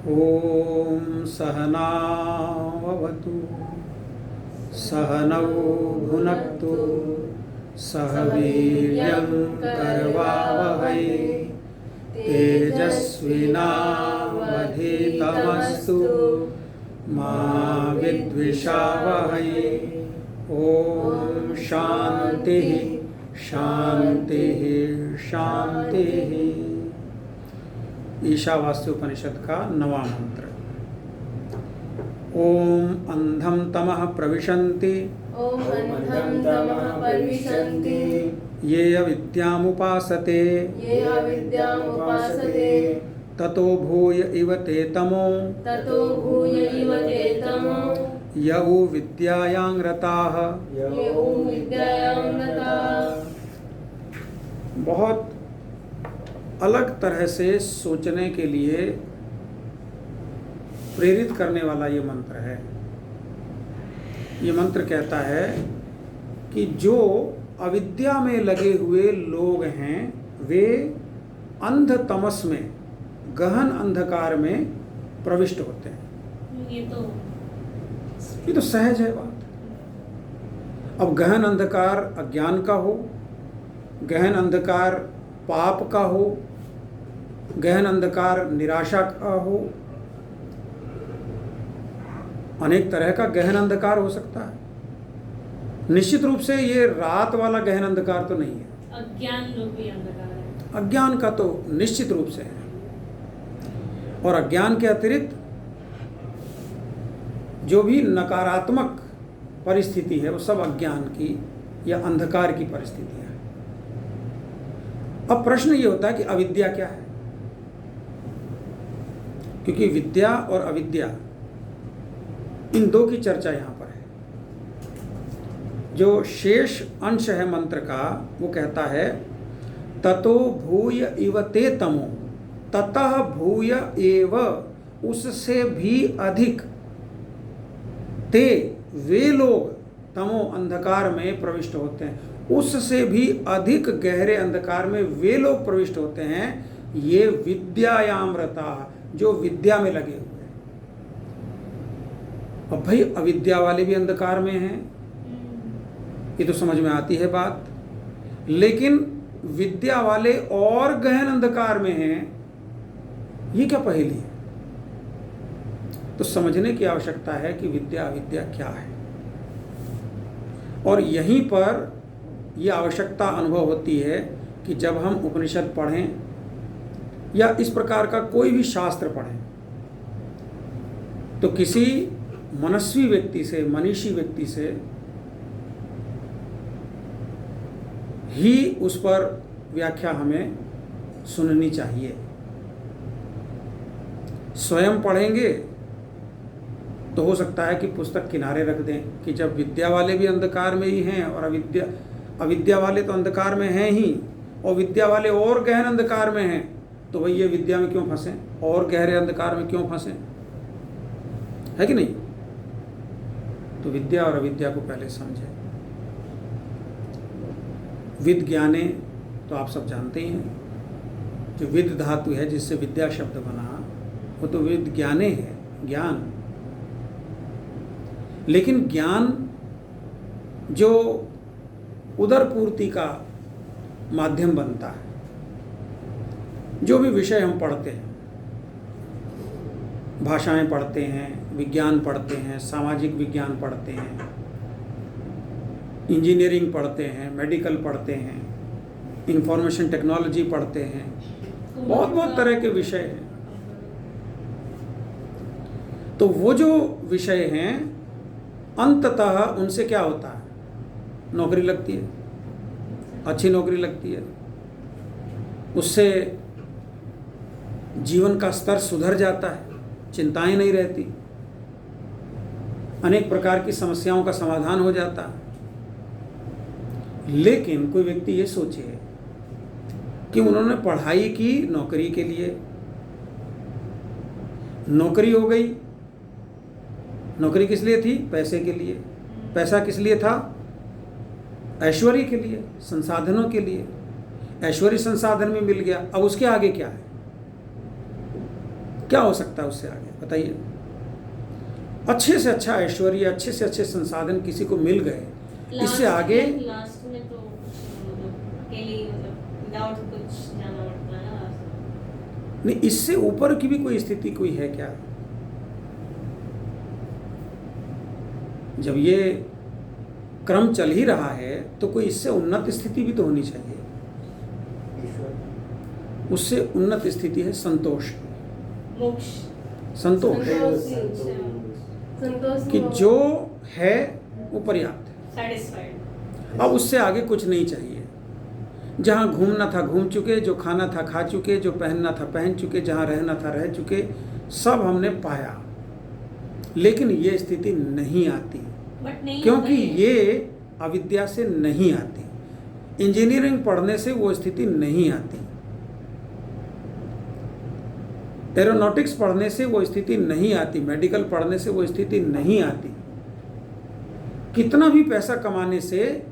ॐ सहनावतु सहनौ भुनक्तु सह वीर्यं करवावहै तेजस्विनावधीतमस्तु मा विद्विषावहै। ॐ शान्तिः शान्तिः शान्तिः। ईशावास्योपनिषद का 9वां मंत्र। ओम अंधम तमः प्रविशन्ति ये अविद्यामुपासते ततो भूय इव ते तमो यौ विद्यायां रताः। बहुत अलग तरह से सोचने के लिए प्रेरित करने वाला ये मंत्र है। ये मंत्र कहता है कि जो अविद्या में लगे हुए लोग हैं वे अंध तमस में, गहन अंधकार में प्रविष्ट होते हैं। ये तो सहज है बात। अब गहन अंधकार अज्ञान का हो, गहन अंधकार पाप का हो, गहन अंधकार निराशा का हो, अनेक तरह का गहन अंधकार हो सकता है। निश्चित रूप से ये रात वाला गहन अंधकार तो नहीं है। अज्ञान रूपी अंधकार है। अज्ञान का तो निश्चित रूप से है। और अज्ञान के अतिरिक्त जो भी नकारात्मक परिस्थिति है वो सब अज्ञान की या अंधकार की परिस्थितियां है। अब प्रश्न ये होता है कि अविद्या क्या है, क्योंकि विद्या और अविद्या इन दो की चर्चा यहां पर है। जो शेष अंश है मंत्र का वो कहता है ततो भूय इव ते तमो, ततः भूय एव, उससे भी अधिक, ते वे लोग तमो अंधकार में प्रविष्ट होते हैं, उससे भी अधिक गहरे अंधकार में वे लोग प्रविष्ट होते हैं ये विद्यायाम रता, जो विद्या में लगे हुए हैं। अब भाई अविद्या वाले भी अंधकार में हैं, ये तो समझ में आती है बात, लेकिन विद्या वाले और गहन अंधकार में हैं, ये क्या पहेली है? तो समझने की आवश्यकता है कि विद्या अविद्या क्या है। और यहीं पर यह आवश्यकता अनुभव होती है कि जब हम उपनिषद पढ़ें या इस प्रकार का कोई भी शास्त्र पढ़ें तो किसी मनस्वी व्यक्ति से, मनीषी व्यक्ति से ही उस पर व्याख्या हमें सुननी चाहिए। स्वयं पढ़ेंगे तो हो सकता है कि पुस्तक किनारे रख दें कि जब विद्या वाले भी अंधकार में ही हैं और अविद्या वाले तो अंधकार में हैं ही, और विद्या वाले और गहन अंधकार में हैं, तो भाई ये विद्या में क्यों फंसें और गहरे अंधकार में क्यों फंसें, है कि नहीं? तो विद्या और अविद्या को पहले समझें। विद ज्ञाने तो आप सब जानते ही हैं, जो विद धातु है जिससे विद्या शब्द बना वो तो विद ज्ञाने है, ज्ञान। लेकिन ज्ञान जो उदर पूर्ति का माध्यम बनता है, जो भी विषय हम पढ़ते हैं, भाषाएं पढ़ते हैं, विज्ञान पढ़ते हैं, सामाजिक विज्ञान पढ़ते हैं, इंजीनियरिंग पढ़ते हैं, मेडिकल पढ़ते हैं, इंफॉर्मेशन टेक्नोलॉजी पढ़ते हैं, बहुत बहुत तरह के विषय हैं। तो वो जो विषय हैं अंततः उनसे क्या होता है? नौकरी लगती है, अच्छी नौकरी लगती है, उससे जीवन का स्तर सुधर जाता है, चिंताएं नहीं रहती, अनेक प्रकार की समस्याओं का समाधान हो जाता है। लेकिन कोई व्यक्ति ये सोचे कि उन्होंने पढ़ाई की नौकरी के लिए, नौकरी हो गई, नौकरी किस लिए थी? पैसे के लिए। पैसा किस लिए था? ऐश्वर्य के लिए, संसाधनों के लिए। ऐश्वर्य संसाधन में मिल गया, अब उसके आगे क्या है? क्या हो सकता है उससे आगे बताइए? अच्छे से अच्छा ऐश्वर्य, अच्छे से अच्छे संसाधन किसी को मिल गए, इससे आगे लास्ट में तो कुछ मतलब अकेले ही मतलब विदाउट कुछ जाना पड़ता है ना लास्ट में। नहीं, इससे ऊपर की भी कोई स्थिति कोई है क्या? जब ये क्रम चल ही रहा है तो कोई इससे उन्नत स्थिति भी तो होनी चाहिए। उससे उन्नत स्थिति है संतोष, मोक्ष, संतोष संतोष कि जो है वो पर्याप्त है, सैटिस्फाइड। अब उससे आगे कुछ नहीं चाहिए। जहाँ घूमना था घूम चुके, जो खाना था खा चुके, जो पहनना था पहन चुके, जहाँ रहना था रह चुके, सब हमने पाया। लेकिन ये स्थिति नहीं आती बट नहीं क्योंकि होता है। ये अविद्या से नहीं आती। इंजीनियरिंग पढ़ने से वो स्थिति नहीं आती, एरोनॉटिक्स पढ़ने से वो स्थिति नहीं आती, मेडिकल पढ़ने से वो स्थिति नहीं आती। कितना भी पैसा कमाने से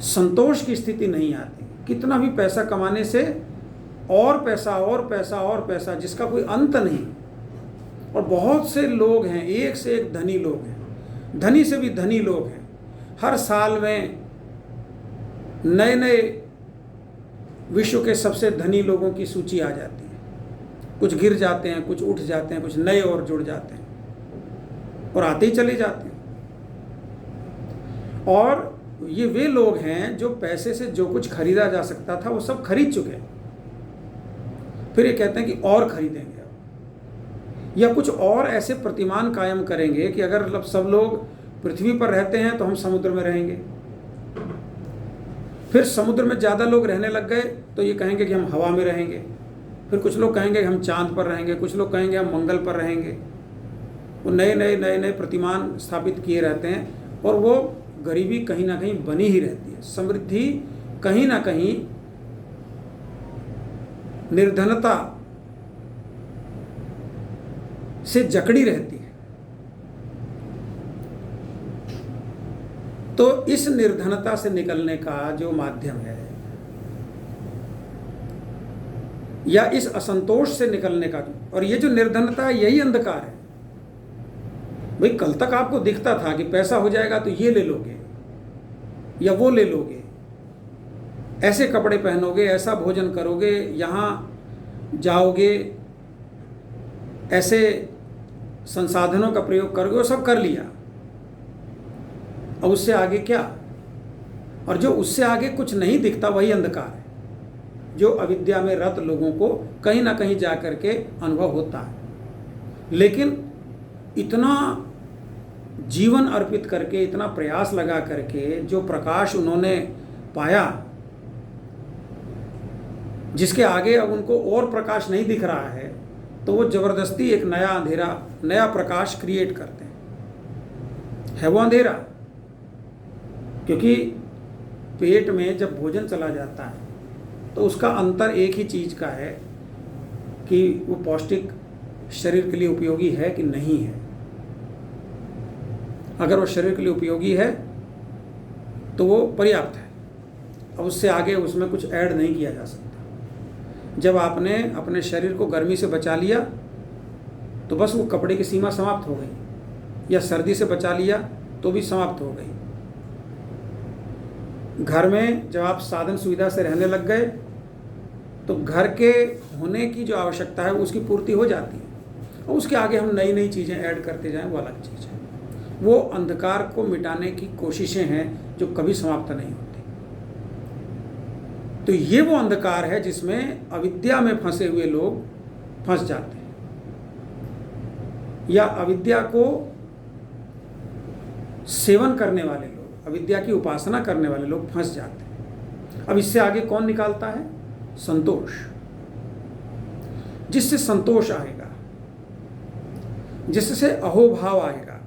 संतोष की स्थिति नहीं आती। कितना भी पैसा कमाने से और पैसा और पैसा और पैसा, जिसका कोई अंत नहीं। और बहुत से लोग हैं, एक से एक धनी लोग हैं, धनी से भी धनी लोग हैं। हर साल में नए नए विश्व के सबसे धनी लोगों की सूची आ जाती है। कुछ गिर जाते हैं, कुछ उठ जाते हैं, कुछ नए और जुड़ जाते हैं और आते ही चले जाते हैं। और ये वे लोग हैं जो पैसे से जो कुछ खरीदा जा सकता था वो सब खरीद चुके हैं। फिर ये कहते हैं कि और खरीदेंगे अब, या कुछ और ऐसे प्रतिमान कायम करेंगे कि अगर मतलब सब लोग पृथ्वी पर रहते हैं तो हम समुद्र में रहेंगे। फिर समुद्र में ज़्यादा लोग रहने लग गए तो ये कहेंगे कि हम हवा में रहेंगे। फिर कुछ लोग कहेंगे कि हम चांद पर रहेंगे, कुछ लोग कहेंगे हम मंगल पर रहेंगे। वो नए नए प्रतिमान स्थापित किए रहते हैं और वो गरीबी कहीं ना कहीं बनी ही रहती है। समृद्धि कहीं ना कहीं निर्धनता से जकड़ी रहती है। तो इस निर्धनता से निकलने का जो माध्यम है, या इस असंतोष से निकलने का, और ये जो निर्धनता है यही अंधकार है। भाई कल तक आपको दिखता था कि पैसा हो जाएगा तो ये ले लोगे या वो ले लोगे, ऐसे कपड़े पहनोगे, ऐसा भोजन करोगे, यहाँ जाओगे, ऐसे संसाधनों का प्रयोग करोगे, वो सब कर लिया। अब उससे आगे क्या? और जो उससे आगे कुछ नहीं दिखता वही अंधकार है, जो अविद्या में रत लोगों को कहीं ना कहीं जा कर के अनुभव होता है। लेकिन इतना जीवन अर्पित करके, इतना प्रयास लगा करके जो प्रकाश उन्होंने पाया, जिसके आगे अब उनको और प्रकाश नहीं दिख रहा है, तो वो जबरदस्ती एक नया अंधेरा, नया प्रकाश क्रिएट करते हैं। है वो अंधेरा, क्योंकि पेट में जब भोजन चला जाता है तो उसका अंतर एक ही चीज़ का है कि वो पौष्टिक शरीर के लिए उपयोगी है कि नहीं है। अगर वो शरीर के लिए उपयोगी है तो वो पर्याप्त है, अब उससे आगे उसमें कुछ ऐड नहीं किया जा सकता। जब आपने अपने शरीर को गर्मी से बचा लिया तो बस वो कपड़े की सीमा समाप्त हो गई, या सर्दी से बचा लिया तो भी समाप्त हो गई। घर में जब आप साधन सुविधा से रहने लग गए तो घर के होने की जो आवश्यकता है उसकी पूर्ति हो जाती है, और उसके आगे हम नई नई चीज़ें ऐड करते जाएं, वो अलग चीज़ है। वो अंधकार को मिटाने की कोशिशें हैं जो कभी समाप्त नहीं होती। तो ये वो अंधकार है जिसमें अविद्या में फंसे हुए लोग फंस जाते हैं, या अविद्या को सेवन करने वाले लोग, अविद्या की उपासना करने वाले लोग फंस जाते हैं। अब इससे आगे कौन निकालता है? संतोष। जिससे संतोष आएगा, जिससे अहोभाव आएगा,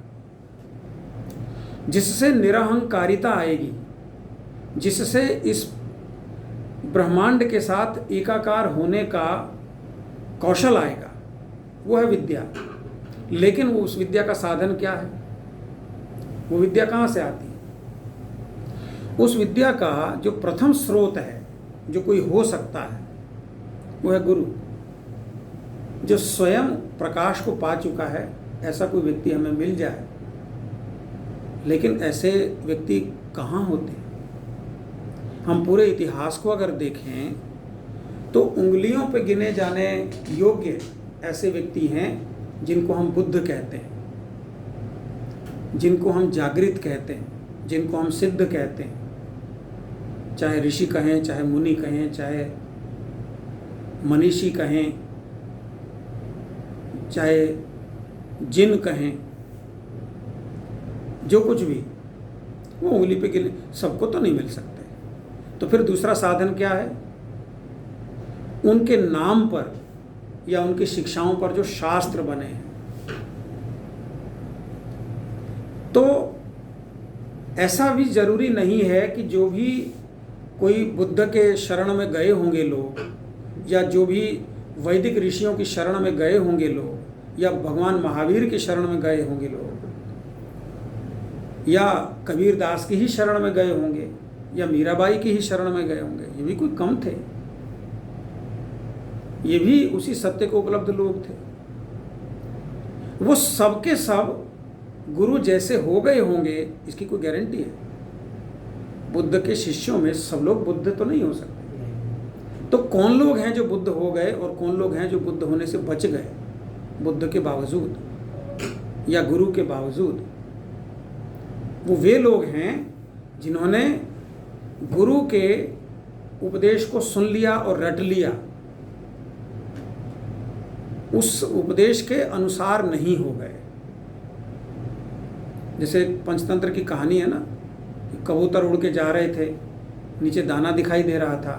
जिससे निरहंकारिता आएगी, जिससे इस ब्रह्मांड के साथ एकाकार होने का कौशल आएगा, वो है विद्या। लेकिन वो उस विद्या का साधन क्या है? वो विद्या कहाँ से आती है? उस विद्या का जो प्रथम स्रोत है, जो कोई हो सकता है, वो है गुरु। जो स्वयं प्रकाश को पा चुका है, ऐसा कोई व्यक्ति हमें मिल जाए। लेकिन ऐसे व्यक्ति कहाँ होते हैं? हम पूरे इतिहास को अगर देखें तो उंगलियों पे गिने जाने योग्य ऐसे व्यक्ति हैं जिनको हम बुद्ध कहते हैं, जिनको हम जागृत कहते हैं, जिनको हम सिद्ध कहते हैं। चाहे ऋषि कहें, चाहे मुनि कहें, चाहे मनीषी कहें, चाहे जिन कहें, जो कुछ भी, वो उंगली पे गिने। सबको तो नहीं मिल सकते। तो फिर दूसरा साधन क्या है? उनके नाम पर या उनकी शिक्षाओं पर जो शास्त्र बने हैं। तो ऐसा भी जरूरी नहीं है कि जो भी कोई बुद्ध के शरण में गए होंगे लोग, या जो भी वैदिक ऋषियों की शरण में गए होंगे लोग, या भगवान महावीर की शरण में गए होंगे लोग, या कबीर दास की ही शरण में गए होंगे, या मीराबाई की ही शरण में गए होंगे, ये भी कोई कम थे। ये भी उसी सत्य को उपलब्ध लोग थे। वो सबके सब गुरु जैसे हो गए होंगे, इसकी कोई गारंटी है? बुद्ध के शिष्यों में सब लोग बुद्ध तो नहीं हो सकते। तो कौन लोग हैं जो बुद्ध हो गए और कौन लोग हैं जो बुद्ध होने से बच गए बुद्ध के बावजूद या गुरु के बावजूद? वो वे लोग हैं जिन्होंने गुरु के उपदेश को सुन लिया और रट लिया, उस उपदेश के अनुसार नहीं हो गए। जैसे पंचतंत्र की कहानी है ना, कि कबूतर उड़ के जा रहे थे, नीचे दाना दिखाई दे रहा था,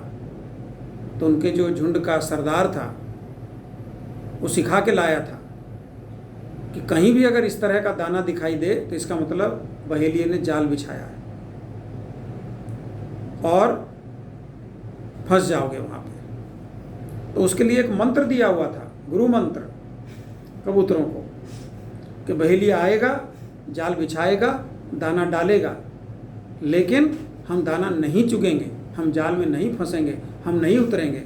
तो उनके जो झुंड का सरदार था वो सिखा के लाया था कि कहीं भी अगर इस तरह का दाना दिखाई दे तो इसका मतलब बहेलिये ने जाल बिछाया है और फंस जाओगे वहाँ पे। तो उसके लिए एक मंत्र दिया हुआ था, गुरु मंत्र, कबूतरों को, कि बहेलिया आएगा, जाल बिछाएगा, दाना डालेगा, लेकिन हम दाना नहीं चुगेंगे, हम जाल में नहीं फंसेंगे, हम नहीं उतरेंगे।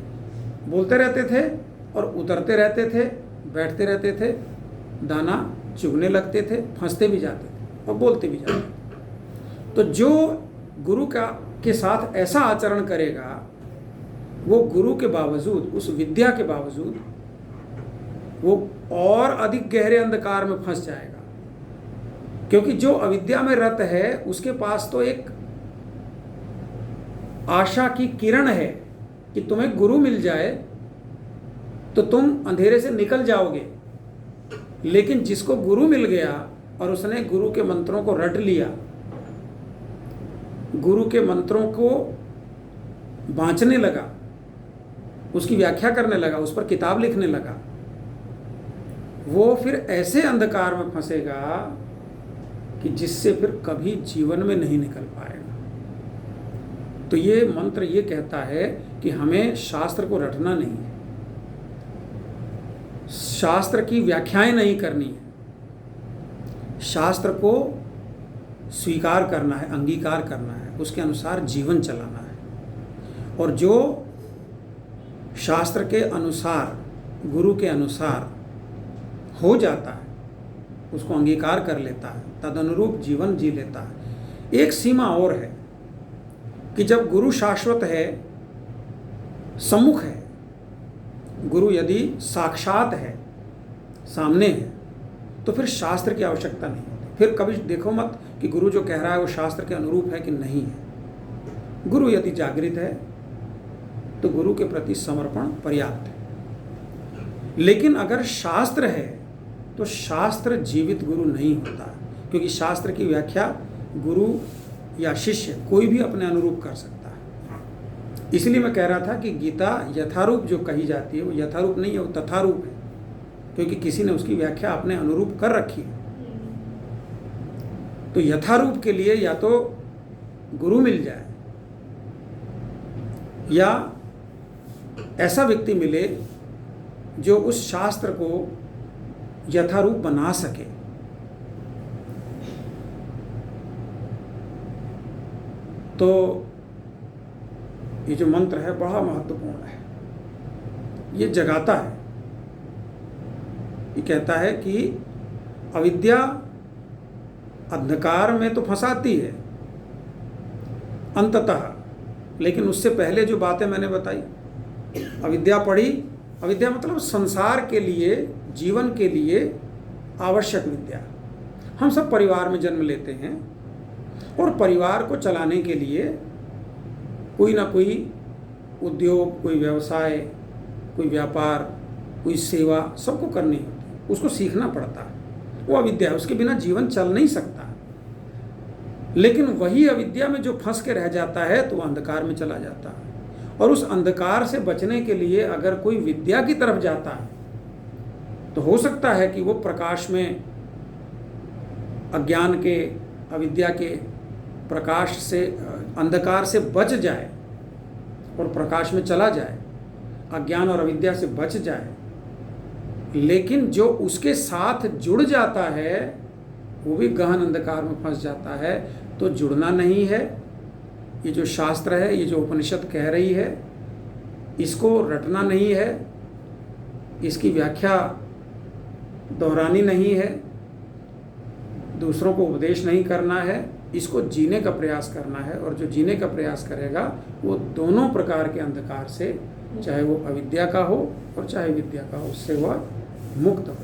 बोलते रहते थे और उतरते रहते थे, बैठते रहते थे, दाना चुगने लगते थे, फंसते भी जाते थे और बोलते भी जाते थे। तो जो गुरु के साथ ऐसा आचरण करेगा, वो गुरु के बावजूद, उस विद्या के बावजूद, वो और अधिक गहरे अंधकार में फंस जाएगा। क्योंकि जो अविद्या में रत है उसके पास तो एक आशा की किरण है कि तुम्हें गुरु मिल जाए तो तुम अंधेरे से निकल जाओगे। लेकिन जिसको गुरु मिल गया और उसने गुरु के मंत्रों को रट लिया, गुरु के मंत्रों को बांचने लगा, उसकी व्याख्या करने लगा, उस पर किताब लिखने लगा, वो फिर ऐसे अंधकार में फंसेगा कि जिससे फिर कभी जीवन में नहीं निकल पाएगा। तो ये मंत्र ये कहता है कि हमें शास्त्र को रटना नहीं है, शास्त्र की व्याख्याएं नहीं करनी है, शास्त्र को स्वीकार करना है, अंगीकार करना है, उसके अनुसार जीवन चलाना है। और जो शास्त्र के अनुसार, गुरु के अनुसार हो जाता है, उसको अंगीकार कर लेता है, तदनुरूप जीवन जी लेता है। एक सीमा और है कि जब गुरु शाश्वत है, सम्मुख है, गुरु यदि साक्षात है, सामने है, तो फिर शास्त्र की आवश्यकता नहीं होती। फिर कभी देखो मत कि गुरु जो कह रहा है वो शास्त्र के अनुरूप है कि नहीं है। गुरु यदि जागृत है तो गुरु के प्रति समर्पण पर्याप्त है। लेकिन अगर शास्त्र है तो शास्त्र जीवित गुरु नहीं होता, क्योंकि शास्त्र की व्याख्या गुरु या शिष्य कोई भी अपने अनुरूप कर सकता है। इसलिए मैं कह रहा था कि गीता यथारूप जो कही जाती है वो यथारूप नहीं है, वो तथारूप है, क्योंकि किसी ने उसकी व्याख्या अपने अनुरूप कर रखी है। तो यथारूप के लिए या तो गुरु मिल जाए या ऐसा व्यक्ति मिले जो उस शास्त्र को यथारूप बना सके। तो ये जो मंत्र है बड़ा महत्वपूर्ण है, ये जगाता है ये कहता है कि अविद्या अंधकार में तो फंसाती है अंततः, लेकिन उससे पहले जो बातें मैंने बताई, अविद्या पढ़ी, अविद्या मतलब संसार के लिए, जीवन के लिए आवश्यक विद्या। हम सब परिवार में जन्म लेते हैं और परिवार को चलाने के लिए कोई ना कोई उद्योग, कोई व्यवसाय, कोई व्यापार, कोई सेवा सबको करनी होती है, उसको सीखना पड़ता है। वो अविद्या है, उसके बिना जीवन चल नहीं सकता। लेकिन वही अविद्या में जो फंस के रह जाता है तो वो अंधकार में चला जाता है, और उस अंधकार से बचने के लिए अगर कोई विद्या की तरफ जाता है तो हो सकता है कि वो प्रकाश में, अज्ञान के, अविद्या के प्रकाश से, अंधकार से बच जाए और प्रकाश में चला जाए, अज्ञान और अविद्या से बच जाए। लेकिन जो उसके साथ जुड़ जाता है वो भी गहन अंधकार में फंस जाता है। तो जुड़ना नहीं है, ये जो शास्त्र है, ये जो उपनिषद कह रही है, इसको रटना नहीं है, इसकी व्याख्या दोहरानी नहीं है, दूसरों को उपदेश नहीं करना है, इसको जीने का प्रयास करना है। और जो जीने का प्रयास करेगा वो दोनों प्रकार के अंधकार से, चाहे वो अविद्या का हो और चाहे विद्या का हो, उससे वह मुक्त हो।